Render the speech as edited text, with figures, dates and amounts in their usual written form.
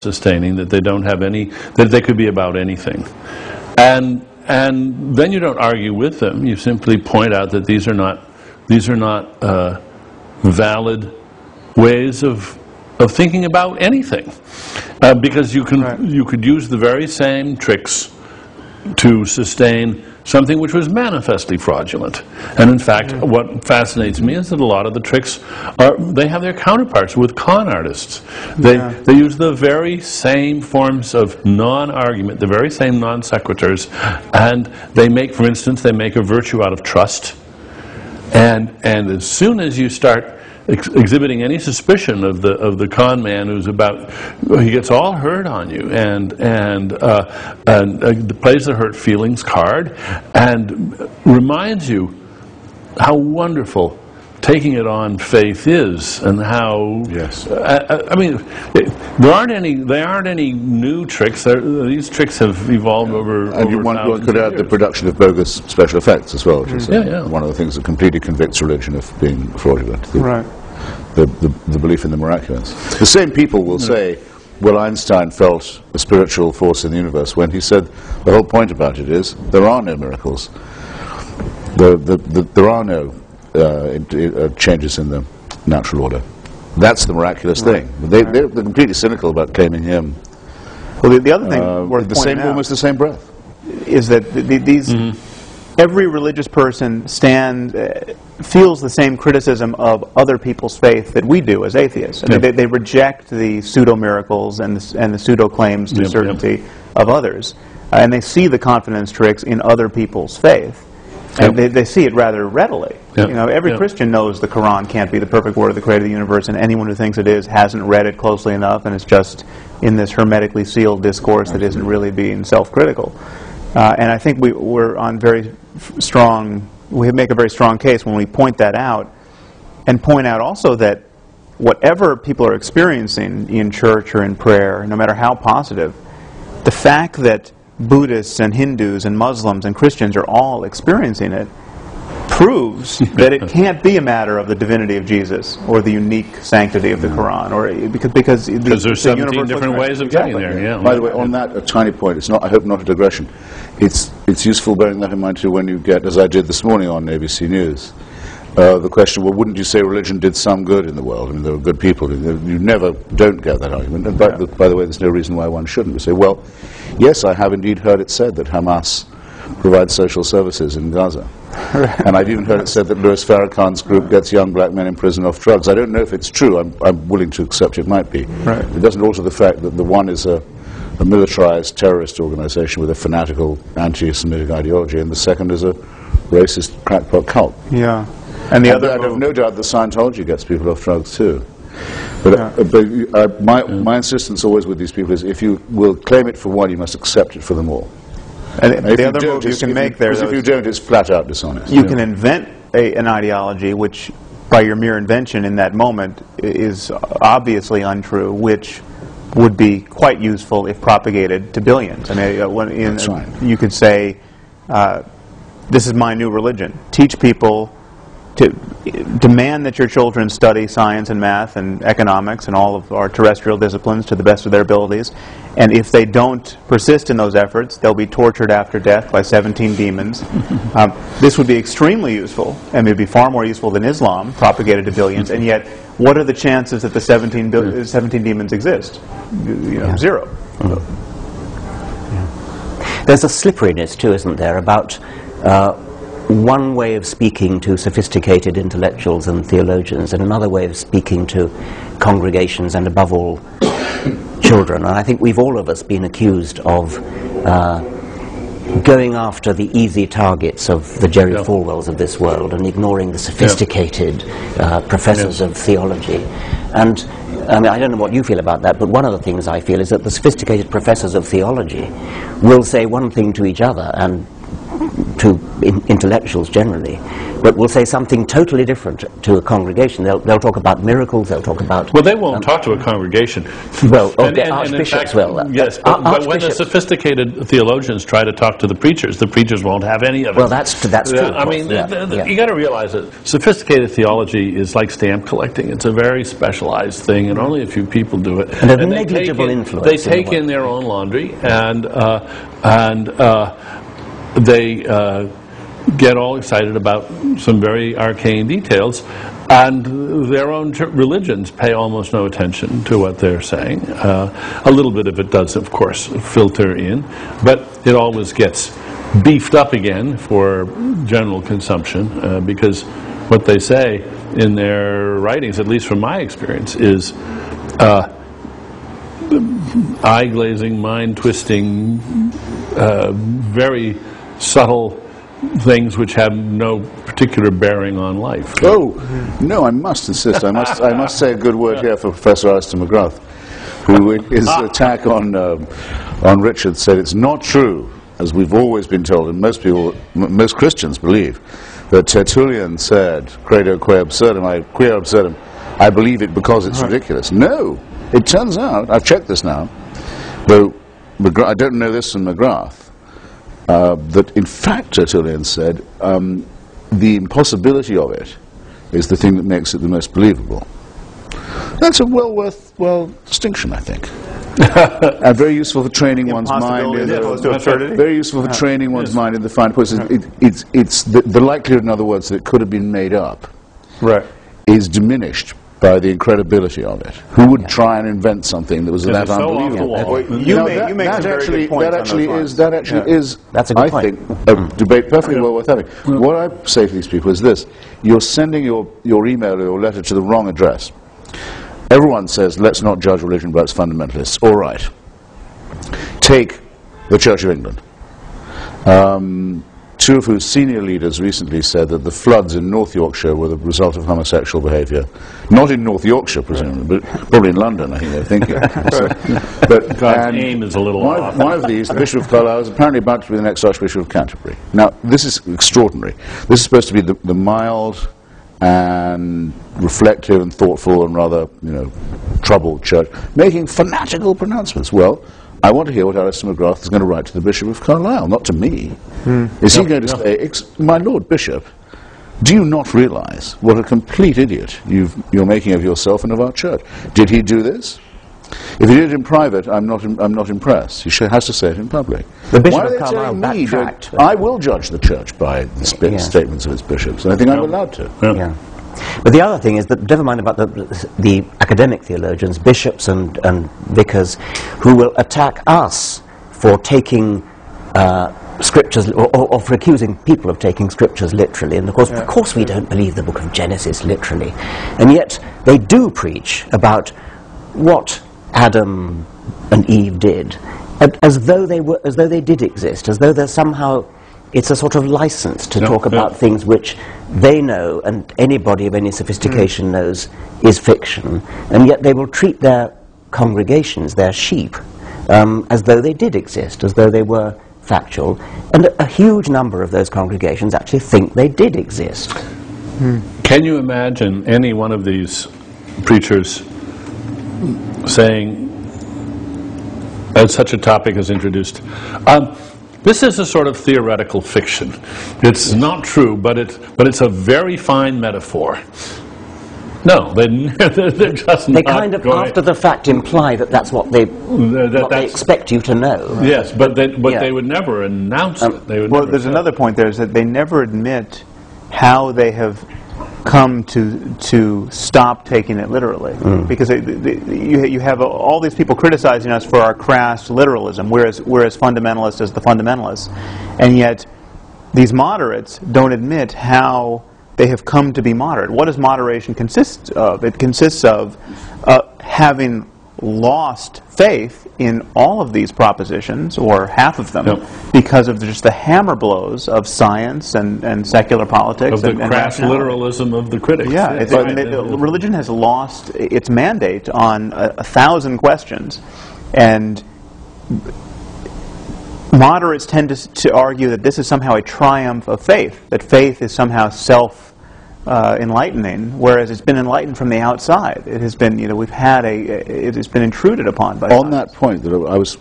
sustaining, that they don't have any, that they could be about anything. And then you don't argue with them. You simply point out that these are not valid ways of thinking about anything, because you could use the very same tricks to sustain something which was manifestly fraudulent. And in fact, what fascinates me is that a lot of the tricks they have their counterparts with con artists. They use the very same forms of non-argument, the very same non sequiturs, and they make, for instance, they make a virtue out of trust. And as soon as you start exhibiting any suspicion of the con man who's about, he gets all hurt on you, and plays the hurt feelings card, and reminds you how wonderful taking it on faith is, and how I mean, there aren't any new tricks. These tricks have evolved over. And one could add the production of bogus special effects as well, which is one of the things that completely convicts religion of being fraudulent. The belief in the miraculous. The same people will say, well, Einstein felt a spiritual force in the universe, when he said the whole point about it is there are no miracles. There are no changes in the natural order. That's the miraculous thing. They're completely cynical about claiming him. Well, the other thing worth pointing out, almost the same breath, is that these every religious person feels the same criticism of other people's faith that we do as atheists. I mean, they reject the pseudo-miracles and the pseudo-claims to certainty of others. And they see the confidence tricks in other people's faith. And they see it rather readily. You know, every Christian knows the Quran can't be the perfect word of the Creator of the universe, and anyone who thinks it is hasn't read it closely enough, and is just in this hermetically sealed discourse that isn't really being self-critical. And I think we're on very strong, we make a very strong case when we point that out, and point out also that whatever people are experiencing in church or in prayer, no matter how positive, the fact that Buddhists and Hindus and Muslims and Christians are all experiencing it proves that it can't be a matter of the divinity of Jesus or the unique sanctity of the Quran, or because there's 17 different ways of getting there. By the way, on that, a tiny point. It's not. I hope not a digression. It's useful bearing that in mind too when you get, as I did this morning on ABC News, the question, well, wouldn't you say religion did some good in the world? I mean, there were good people. You never don't get that argument. And by the way, there's no reason why one shouldn't. We say, well, yes, I have indeed heard it said that Hamas provides social services in Gaza. And I've even heard it said that Louis Farrakhan's group gets young black men in prison off drugs. I don't know if it's true. I'm willing to accept it might be. It doesn't alter the fact that the one is a militarized terrorist organization with a fanatical anti-Semitic ideology, and the second is a racist crackpot cult. And the other, I have no doubt that Scientology gets people off drugs too. But my insistence always with these people is, if you will claim it for one, you must accept it for them all. And the other move you can make there, if you don't, it's flat out dishonest. You can invent an ideology which, by your mere invention in that moment, is obviously untrue, which would be quite useful if propagated to billions. I mean, you could say, this is my new religion. Teach people to demand that your children study science and math and economics and all of our terrestrial disciplines to the best of their abilities. And if they don't persist in those efforts, they'll be tortured after death by 17 demons. This would be extremely useful, and it would be far more useful than Islam, propagated to billions. And yet, what are the chances that the 17 demons exist? Zero. There's a slipperiness too, isn't there, about one way of speaking to sophisticated intellectuals and theologians, and another way of speaking to congregations, and above all, children. And I think all of us been accused of going after the easy targets of the Jerry Falwells of this world and ignoring the sophisticated professors of theology. And I mean, I don't know what you feel about that, but one of the things I feel is that the sophisticated professors of theology will say one thing to each other and intellectuals generally, but will say something totally different to a congregation. They'll talk about miracles, they'll talk about... Well, they won't talk to a congregation. Well, and archbishops fact, will. Yes, but when the sophisticated theologians try to talk to the preachers won't have any of it. Well, that's true. I mean, you got to realize that sophisticated theology is like stamp collecting. It's a very specialized thing, and only a few people do it. And a negligible influence. They take in their own laundry, and they get all excited about some very arcane details, and their own religions pay almost no attention to what they're saying. A little bit of it does, of course, filter in, but it always gets beefed up again for general consumption, because what they say in their writings, at least from my experience, is eye-glazing, mind-twisting, very subtle things which have no particular bearing on life. Oh, no, I must insist. I must say a good word here for Professor Alistair McGrath, who in his attack on Richard said it's not true, as we've always been told, and most Christians believe, that Tertullian said, credo quia absurdum, I believe it because it's ridiculous. No, it turns out, I've checked this now, though I don't know this from McGrath, that in fact Tertullian said the impossibility of it is the thing that makes it the most believable. That's a well distinction, I think. And very useful for training one's mind. Very useful for training one's mind in the fine points. It's the likelihood, in other words, that it could have been made up, is diminished by the incredibility of it. Who would try and invent something that was that unbelievable? That actually is, that's a good I think, a debate perfectly well worth having. What I say to these people is this: you're sending your email or your letter to the wrong address. Everyone says, let's not judge religion by its fundamentalists. All right. Take the Church of England. Two of whose senior leaders recently said that the floods in North Yorkshire were the result of homosexual behaviour. Not in North Yorkshire, presumably, but probably in London, I think they're thinking. But God's aim is a little off. One of these, the Bishop of Carlisle, is apparently about to be the next Archbishop of Canterbury. Now, this is extraordinary. This is supposed to be the mild and reflective and thoughtful and rather, troubled church, making fanatical pronouncements. Well, I want to hear what Alistair McGrath is going to write to the Bishop of Carlisle, not to me. Is he going to say, my Lord Bishop, do you not realize what a complete idiot you're making of yourself and of our church? Did he do this? If he did it in private, I'm not impressed. He has to say it in public. The Bishop of Carlisle backtracked. I will judge the church by the statements of its bishops, and I think I'm allowed to. Yeah. But the other thing is that, never mind about the academic theologians, bishops and vicars, who will attack us for taking scriptures, or for accusing people of taking scriptures literally. And of course we don't believe the book of Genesis literally. And yet they do preach about what Adam and Eve did, as though they did exist, as though they're somehow... It's a sort of license to talk about things which they know, and anybody of any sophistication knows is fiction, and yet they will treat their congregations, their sheep, as though they did exist, as though they were factual, and a huge number of those congregations actually think they did exist. Can you imagine any one of these preachers saying, as such a topic is introduced, this is a sort of theoretical fiction. It's not true, but it's a very fine metaphor. No, they're just They kind of, after the fact, imply that that's what they expect you to know. Yes, but they would never announce it. There's another point there, is that they never admit how they have come to stop taking it literally, because you have all these people criticizing us for our crass literalism. We're as fundamentalist as the fundamentalists, and yet these moderates don't admit how they have come to be moderate. What does moderation consist of? It consists of having lost faith in all of these propositions, or half of them, because of just the hammer blows of science and secular politics. Of the crass literalism of the critics. Yeah, religion has lost its mandate on 1,000 questions, and moderates tend to argue that this is somehow a triumph of faith, that faith is somehow self-enlightening, whereas it's been enlightened from the outside. It has been, we've had it has been intruded upon by on that point that I was.